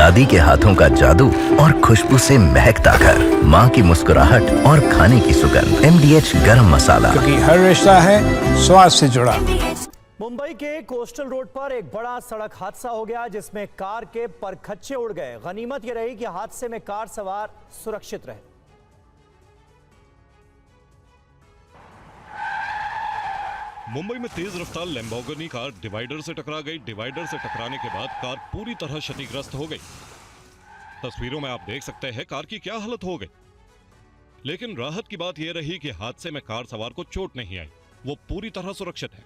दादी के हाथों का जादू और खुशबू से महकता घर, माँ की मुस्कुराहट और खाने की सुगंध। MDH गरम मसाला, क्योंकि हर रिश्ता है स्वाद से जुड़ा। मुंबई के कोस्टल रोड पर एक बड़ा सड़क हादसा हो गया जिसमें कार के परखच्चे उड़ गए। गनीमत यह रही कि हादसे में कार सवार सुरक्षित रहे। मुंबई में तेज रफ्तार लैम्बोर्गिनी कार डिवाइडर से टकरा गई। डिवाइडर से टकराने के बाद कार पूरी तरह क्षतिग्रस्त हो गई। तस्वीरों में आप देख सकते हैं कार की क्या हालत हो गई। लेकिन राहत की बात यह रही कि हादसे में कार सवार को चोट नहीं आई, वो पूरी तरह सुरक्षित है।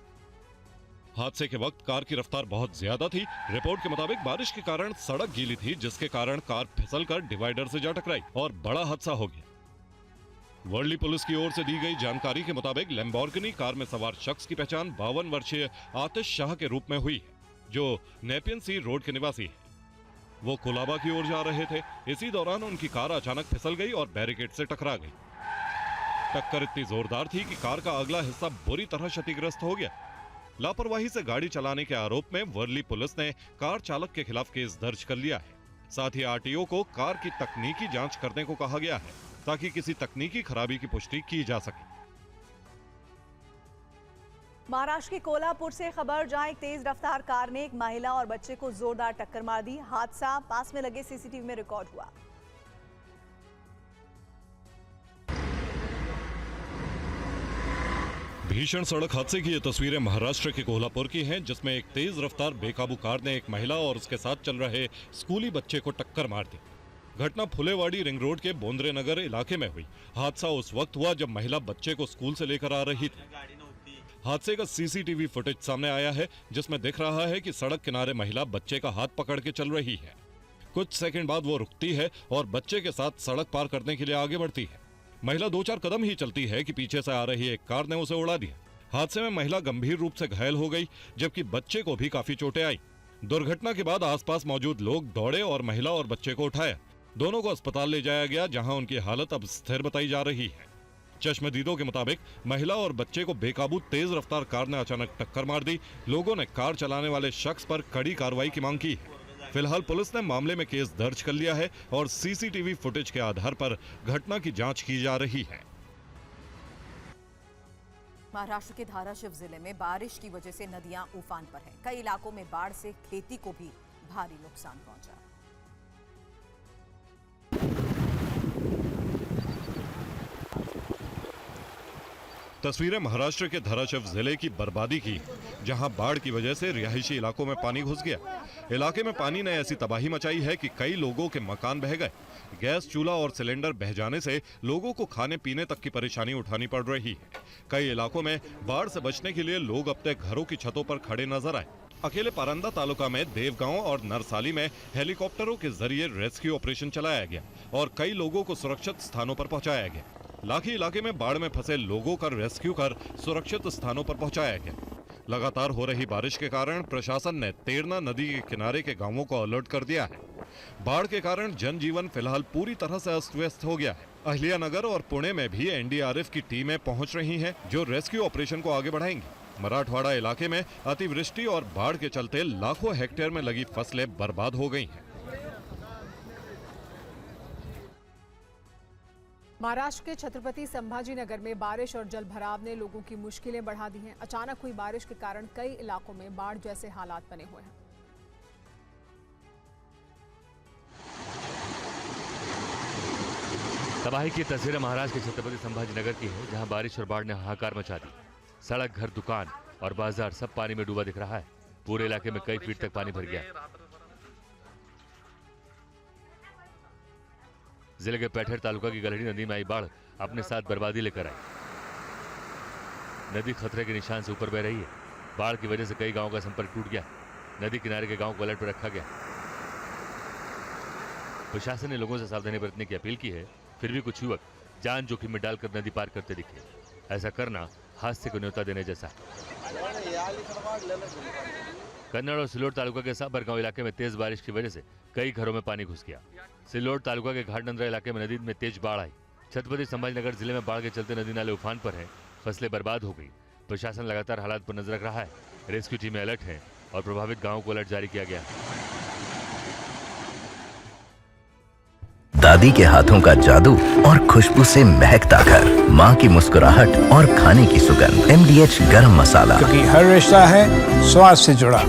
हादसे के वक्त कार की रफ्तार बहुत ज्यादा थी। रिपोर्ट के मुताबिक बारिश के कारण सड़क गीली थी, जिसके कारण कार फिसलकर डिवाइडर से जा टकराई और बड़ा हादसा हो गया। वर्ली पुलिस की ओर से दी गई जानकारी के मुताबिक लैम्बोर्गिनी कार में सवार शख्स की पहचान 52 वर्षीय आतिश शाह के रूप में हुई है, जो नेपियन सी रोड के निवासी है। वो कोलाबा की ओर जा रहे थे। इसी दौरान उनकी कार अचानक फिसल गई और बैरिकेड से टकरा गई। टक्कर इतनी जोरदार थी कि कार का अगला हिस्सा बुरी तरह क्षतिग्रस्त हो गया। लापरवाही से गाड़ी चलाने के आरोप में वर्ली पुलिस ने कार चालक के खिलाफ केस दर्ज कर लिया है। साथ ही RTO को कार की तकनीकी जांच करने को कहा गया है ताकि किसी तकनीकी खराबी की पुष्टि की जा सके। महाराष्ट्र के कोल्हापुर से खबर, जहां एक तेज रफ्तार कार ने एक महिला और बच्चे को जोरदार टक्कर मार दी। हादसा पास में लगे CCTV में रिकॉर्ड हुआ। भीषण सड़क हादसे की ये तस्वीरें महाराष्ट्र के कोल्हापुर की हैं, जिसमें एक तेज रफ्तार बेकाबू कार ने एक महिला और उसके साथ चल रहे स्कूली बच्चे को टक्कर मार दी। घटना फुलेवाड़ी रिंग रोड के बोंद्रे नगर इलाके में हुई। हादसा उस वक्त हुआ जब महिला बच्चे को स्कूल से लेकर आ रही थी। हादसे का CCTV फुटेज सामने आया है, जिसमें दिख रहा है कि सड़क किनारे महिला बच्चे का हाथ पकड़ के चल रही है। कुछ सेकंड बाद वो रुकती है और बच्चे के साथ सड़क पार करने के लिए आगे बढ़ती है। महिला 2-4 कदम ही चलती है कि पीछे से आ रही एक कार ने उसे उड़ा दिया। हादसे में महिला गंभीर रूप से घायल हो गई, जबकि बच्चे को भी काफी चोटें आई। दुर्घटना के बाद आसपास मौजूद लोग दौड़े और महिला और बच्चे को उठाया। दोनों को अस्पताल ले जाया गया, जहां उनकी हालत अब स्थिर बताई जा रही है। चश्मदीदों के मुताबिक महिला और बच्चे को बेकाबू तेज रफ्तार कार ने अचानक टक्कर मार दी। लोगों ने कार चलाने वाले शख्स पर कड़ी कार्रवाई की मांग की है। फिलहाल पुलिस ने मामले में केस दर्ज कर लिया है और CCTV फुटेज के आधार पर घटना की जांच की जा रही है। महाराष्ट्र के धाराशिव जिले में बारिश की वजह से नदियां उफान पर हैं। कई इलाकों में बाढ़ से खेती को भी भारी नुकसान पहुंचा। तस्वीरें महाराष्ट्र के धाराशिव जिले की बर्बादी की, जहां बाढ़ की वजह से रिहायशी इलाकों में पानी घुस गया। इलाके में पानी ने ऐसी तबाही मचाई है कि कई लोगों के मकान बह गए। गैस चूल्हा और सिलेंडर बह जाने से लोगों को खाने पीने तक की परेशानी उठानी पड़ रही है। कई इलाकों में बाढ़ से बचने के लिए लोग अपने घरों की छतों पर खड़े नजर आए। अकेले पारंदा तालुका में देवगांव और नरसाली में हेलीकॉप्टरों के जरिए रेस्क्यू ऑपरेशन चलाया गया और कई लोगों को सुरक्षित स्थानों पर पहुंचाया गया। लाखी इलाके में बाढ़ में फंसे लोगों का रेस्क्यू कर सुरक्षित स्थानों पर पहुंचाया गया। लगातार हो रही बारिश के कारण प्रशासन ने तेरना नदी के किनारे के गांवों को अलर्ट कर दिया है। बाढ़ के कारण जनजीवन फिलहाल पूरी तरह से अस्त व्यस्त हो गया है। अहिल्यानगर और पुणे में भी NDRF की टीमें पहुंच रही हैं, जो रेस्क्यू ऑपरेशन को आगे बढ़ाएंगी। मराठवाड़ा इलाके में अतिवृष्टि और बाढ़ के चलते लाखों हेक्टेयर में लगी फसलें बर्बाद हो गई हैं। महाराष्ट्र के छत्रपति संभाजी नगर में बारिश और जलभराव ने लोगों की मुश्किलें बढ़ा दी हैं। अचानक हुई बारिश के कारण कई इलाकों में बाढ़ जैसे हालात बने हुए हैं। तबाही की तस्वीरें महाराष्ट्र के छत्रपति संभाजी नगर की है, जहां बारिश और बाढ़ ने हाहाकार मचा दी। सड़क, घर, दुकान और बाजार सब पानी में डूबा दिख रहा है। पूरे इलाके में कई फीट तक पानी भर गया। जिले के पैठर तालुका की गलहड़ी नदी में आई बाढ़ अपने साथ बर्बादी लेकर आई। नदी खतरे के निशान से ऊपर बह रही है। बाढ़ की वजह से कई गांवों का संपर्क टूट गया। नदी किनारे के गांव को अलर्ट पर रखा गया। प्रशासन ने लोगों से सावधानी बरतने की अपील की है, फिर भी कुछ युवक जान जोखिम में डालकर नदी पार करते दिखे। ऐसा करना हादसे को न्योता देने जैसा। कन्नड़ और सिल्लोड तालुका के साबरगांव इलाके में तेज बारिश की वजह से कई घरों में पानी घुस गया। सिल्लोड तालुका के घाटनंद्रा इलाके में नदी में तेज बाढ़ आई। छत्रपति संभाजीनगर जिले में बाढ़ के चलते नदी नाले उफान पर हैं, फसलें बर्बाद हो गई। प्रशासन लगातार हालात पर नजर रख रहा है। रेस्क्यू टीमें अलर्ट हैं और प्रभावित गांवों को अलर्ट जारी किया गया है। दादी के हाथों का जादू और खुशबू से महकता घर, माँ की मुस्कुराहट और खाने की सुगंध। MDH गरम मसाला। क्योंकि हर रिश्ता है स्वाद से जुड़ा।